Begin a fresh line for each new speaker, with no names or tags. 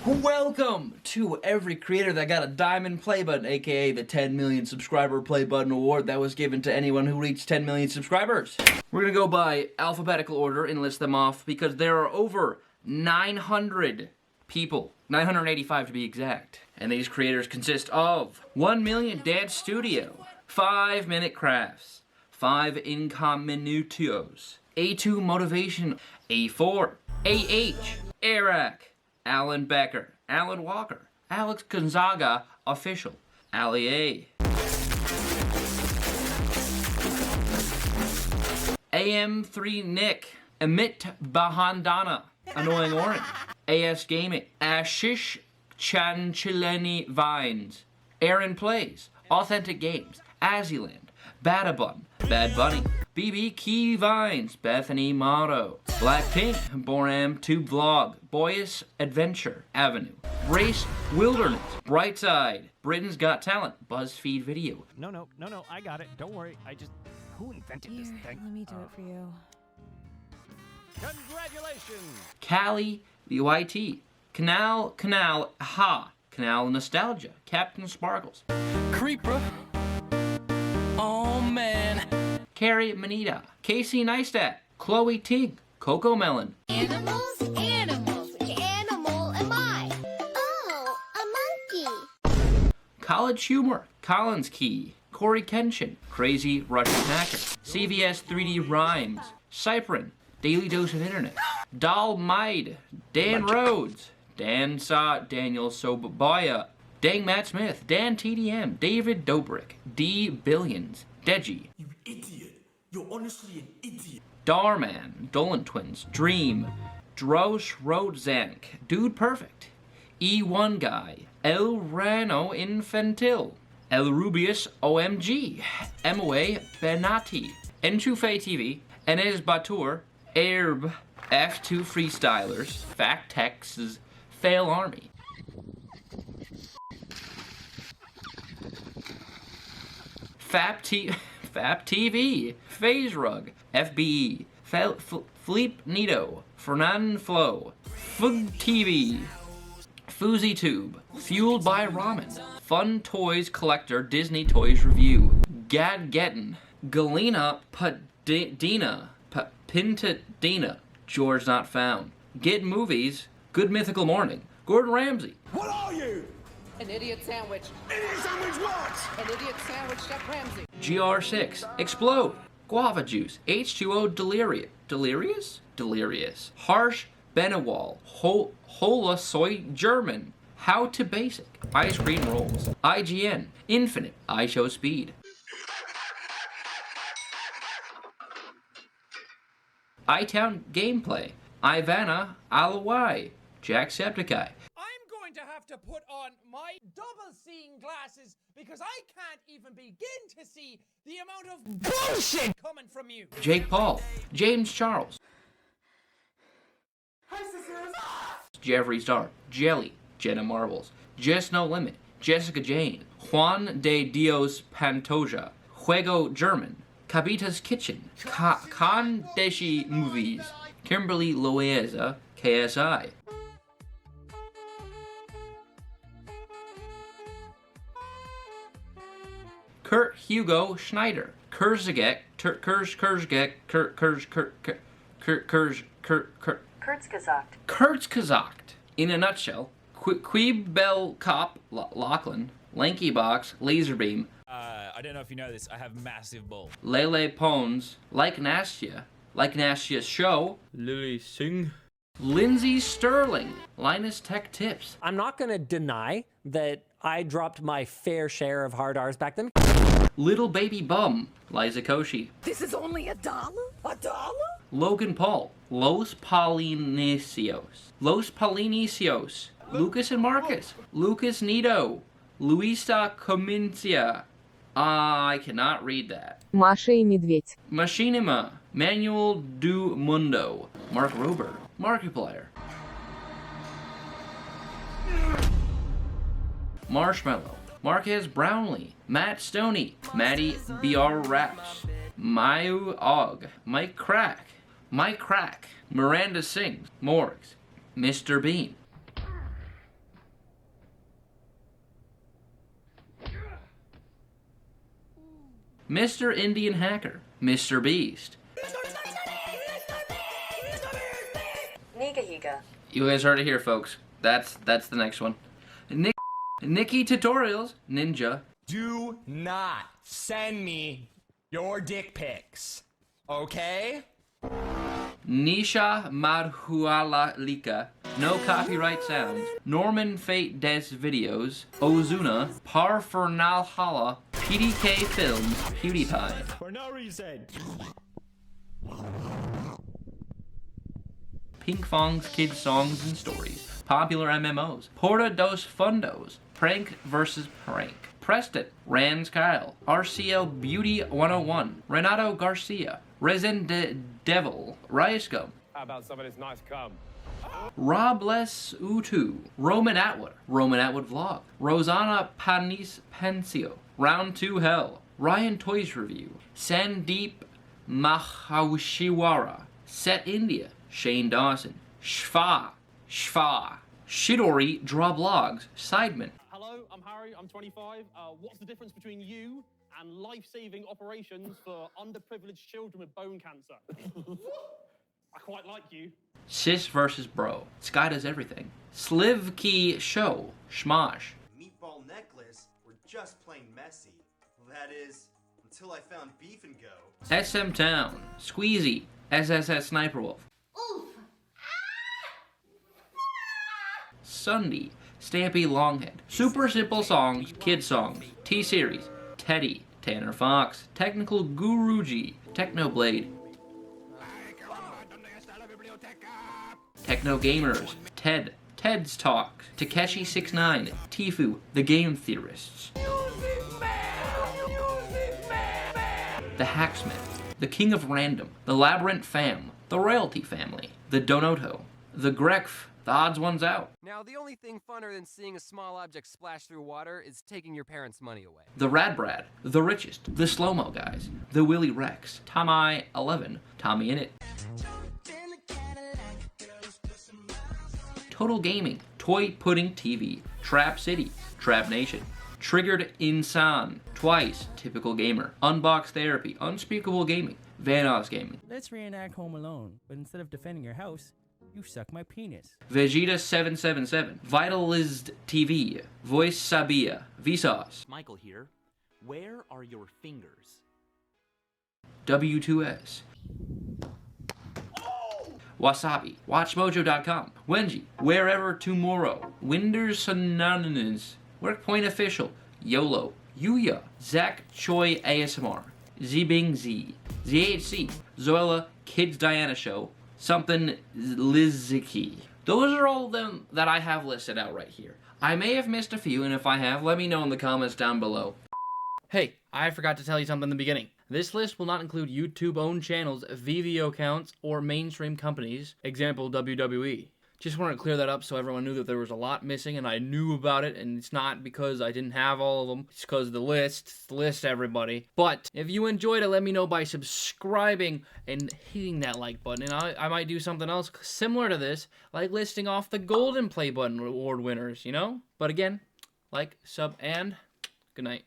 Welcome to every creator that got a diamond play button, aka the 10 million subscriber play button award that was given to anyone who reached 10 million subscribers. We're gonna go by alphabetical order and list them off because there are over 900 people, 985 to be exact. And these creators consist of 1 Million Dance Studio, 5 Minute Crafts, 5 Income Minutios, A2 Motivation, A4, AH, Eric, Alan Becker, Alan Walker, Alex Gonzaga Official, Ali A, AM3 Nick, Amit Bahandana, Annoying Orange, AS Gaming, Ashish Chanchileni Vines, Aaron Plays, Authentic Games, Aziland, Badabun, Bad Bunny, BB Key Vines, Bethany Motto, Blackpink, Boram Tube Vlog, Boyus Adventure Avenue, Race Wilderness, Brightside, Britain's Got Talent, BuzzFeed Video.
No, I got it. Don't worry. Who invented this thing?
Let me do it for you.
Congratulations!
Callie, BYT, Canal, Ha, Canal Nostalgia, Captain Sparkles,
Creeper. Oh man.
Carrie Manita, Casey Neistat, Chloe Ting, Coco Melon,
Animals, which animal am I? Oh, a monkey.
College Humor, Collins Key, Corey Kenshin, Crazy Russian Hacker, CVS 3D Rhymes, Cyprin, Daily Dose of Internet, Doll Maid, Dan Rhodes, Dan Saw, Daniel Sobaya, Dang Matt Smith, Dan TDM, David Dobrik, D Billions, Deji,
You idiot. You're honestly an idiot.
Darman, Dolan Twins, Dream, Drosh Rodzank, Dude Perfect, E1 Guy, El Rano Infantil, El Rubius OMG, Emoe Benati, Enchufe TV, Enes Batur, Erb, F2 Freestylers, Fact Tex's Fail Army, Fap TV, Phase Rug, FBE, Fleep Nito, Fernan Flo, Fug TV, Foozy Tube, Fueled by Ramen, Fun Toys Collector, Disney Toys Review, Gadgetin, Galena Padina, Pintadina, George Not Found, Get Movies, Good Mythical Morning, Gordon Ramsay,
What are you?
An idiot sandwich.
Idiot sandwich what?
An idiot sandwich, Chef Ramsay.
GR6, Explode, Guava Juice, H2O Delirious, Harsh Benewal, Hola Soy German, How to Basic, Ice Cream Rolls, IGN, Infinite, I Show Speed, iTown Gameplay, Ivana Alawai, Jacksepticeye,
I'm going to have to put on my double-seeing glasses because I can't even begin to see the amount of bullshit coming from you.
Jake Paul, James Charles, Jeffree Star, Jelly, Jenna Marbles, Jess No Limit, Jessica Jane, Juan de Dios Pantoja, Juego German, Cabita's Kitchen, Kandeshi Movies, Kimberly Loaiza, KSI, Kurt Hugo Schneider, Kurzgesagt, Kurzgesagt. In a nutshell, Queebel Cop, Lachlan, Lanky Box, Laserbeam,
I don't know if you know this, I have massive balls.
Lele Pons, Like Nastia's Show,
Lily Singh,
Lindsay Sterling, Linus Tech Tips,
I'm not gonna deny that I dropped my fair share of hard R's back then.
Little Baby Bum, Liza Koshy,
This is only $1? $1?
Logan Paul, Los Polinesios, Lucas and Marcus, Lucas Nito, Luisa Comincia, I cannot read that,
Маша и Медведь.
Machinima, Manuel du Mundo, Mark Rober, Markiplier, Marshmallow, Marquez Brownlee, Matt Stoney, Maddie BR Raps, Mayu Og, Mike Crack, Miranda Sings, Morgs, Mr. Bean, Mr. Indian Hacker, Mr. Beast. You guys heard it here, folks. That's the next one. Nikki Tutorials, Ninja.
Do not send me your dick pics, okay?
Nisha Marhualalika, No Copyright Sounds, Norman Fate Des Videos, Ozuna, Parfernalhala, PDK Films, PewDiePie.
For no reason.
Pink Fong's Kids Songs and Stories, Popular MMOs, Porta dos Fundos, Prank vs. Prank, Preston, Rans Kyle, RCL Beauty 101, Renato Garcia, Resin Devil, Riot Scum,
How about some of this nice cum?
Robless Utu, Roman Atwood Vlog, Rosanna Panis Pensio, Round 2 Hell, Ryan Toys Review, Sandeep Mahawshiwara, Set India, Shane Dawson, Shfa, Shidori Draw Blogs, Sideman.
Hello, I'm Harry, I'm 25. What's the difference between you and life-saving operations for underprivileged children with bone cancer? I quite like you.
Sis vs. Bro, Sky Does Everything, Slivkey Show, Schmosh.
Meatball necklace were just plain messy. That is, until I found Beef and Go.
SM Town, Squeezy, SSS Sniper Wolf. Sunday, Stampy Longhead, Super Simple Songs, Kid Songs, T-Series, Teddy, Tanner Fox, Technical Guruji, Technoblade, Techno Gamers, Ted's Talk, Takeshi69, Tifu, The Game Theorists, The Hacksmith, The King of Random, The Labyrinth Fam, The Royalty Family, The Donoto, The Grekf, The Odds Ones Out.
Now, the only thing funner than seeing a small object splash through water is taking your parents' money away.
The Radbrad, The Richest, The Slow-Mo Guys, The Willy Rex, Tommy 11, Tommy Innit, Total Gaming, Toy Pudding TV, Trap City, Trap Nation, Triggered Insan, Twice, Typical Gamer, Unbox Therapy, Unspeakable Gaming, Vanos Gaming.
Let's reenact Home Alone, but instead of defending your house, you suck my penis.
Vegeta777, Vitalized TV, Voice Sabia, Vsauce,
Michael here. Where are your fingers?
W2S, Wasabi, WatchMojo.com, Wenji, Wherever Tomorrow, Winders Synonymous, Workpoint Official, YOLO, Yuya, Zach Choi ASMR, Zbing Z, ZHC, Zoella, Kids Diana Show, Something Liziki. Those are all of them that I have listed out right here. I may have missed a few, and if I have, let me know in the comments down below. Hey, I forgot to tell you something in the beginning. This list will not include YouTube-owned channels, VVO accounts, or mainstream companies, example WWE. Just wanted to clear that up so everyone knew that there was a lot missing and I knew about it, and it's not because I didn't have all of them, it's because of the list. It's the list, everybody. But if you enjoyed it, let me know by subscribing and hitting that like button, and I might do something else similar to this, like listing off the Golden Play Button Award winners, you know? But again, like, sub, and good night.